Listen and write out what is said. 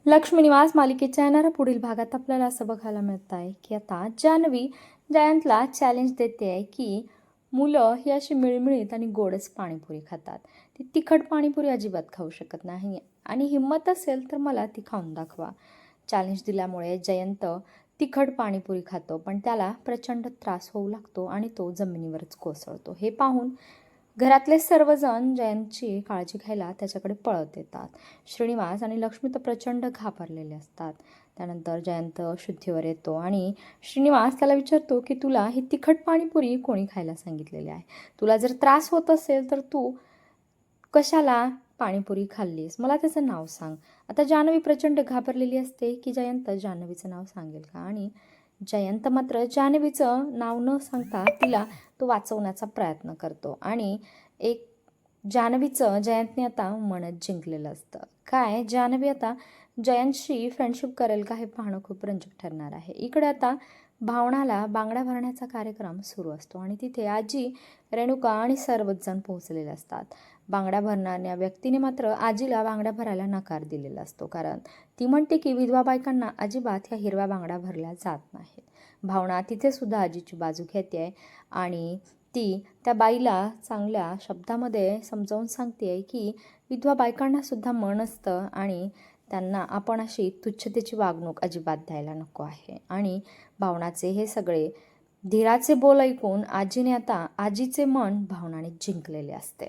लक्ष्मी निवास मालिकेच्या येणाऱ्या पुढील भागात आपल्याला असं बघायला मिळत आहे की आता जान्हवी जयंतला चॅलेंज देते आहे की मुलं ही अशी मिळमिळीत आणि गोडच पाणीपुरी खातात. ती तिखट पाणीपुरी अजिबात खाऊ शकत नाही आणि हिंमत असेल तर मला ती खाऊन दाखवा. चॅलेंज दिल्यामुळे जयंत तिखट पाणीपुरी खातो, पण त्याला प्रचंड त्रास होऊ लागतो आणि तो जमिनीवरच कोसळतो. हे पाहून घरातले सर्वजण जयंतची काळजी घ्यायला त्याच्याकडे पळत येतात. श्रीनिवास आणि लक्ष्मी तर प्रचंड घाबरलेले असतात. त्यानंतर जयंत शुद्धीवर येतो आणि श्रीनिवास त्याला विचारतो की तुला ही तिखट पाणीपुरी कोणी खायला सांगितलेली आहे? तुला जर त्रास होत असेल तर तू कशाला पाणीपुरी खाल्लीस? मला त्याचं नाव सांग. आता जान्हवी प्रचंड घाबरलेली असते की जयंत जान्हवीचं नाव सांगेल का, आणि जयंत मात्र जान्हवीचं नाव न सांगता तिला तो वाचवण्याचा प्रयत्न करतो आणि एक जान्हवीचं जयंतने आता मनच जिंकलेलं असतं. काय जान्हवी आता जयंतशी फ्रेंडशिप करेल का, हे पाहणं खूप रंजक ठरणार आहे. इकडे आता भावनाला बांगड्या भरण्याचा कार्यक्रम सुरू असतो आणि तिथे आजी, रेणुका आणि सर्वच जण पोहोचलेले असतात. बांगड्या भरणाऱ्या व्यक्तीने मात्र आजीला बांगड्या भरायला नकार दिलेला असतो, कारण ती म्हणते की विधवा बायकांना अजिबात ह्या हिरव्या बांगड्या भरल्या जात नाहीत. भावना तिथे सुद्धा आजीची बाजू घेते आणि ती त्या बाईला चांगल्या शब्दामध्ये समजावून सांगते की विधवा बायकांना सुद्धा मन असतं आणि त्यांना आपण अशी तुच्छतेची वागणूक अजिबात द्यायला नको आहे. आणि भावनाचे हे सगळे धीराचे बोल ऐकून आजीने आता आजीचे मन भावनाने जिंकलेले असते.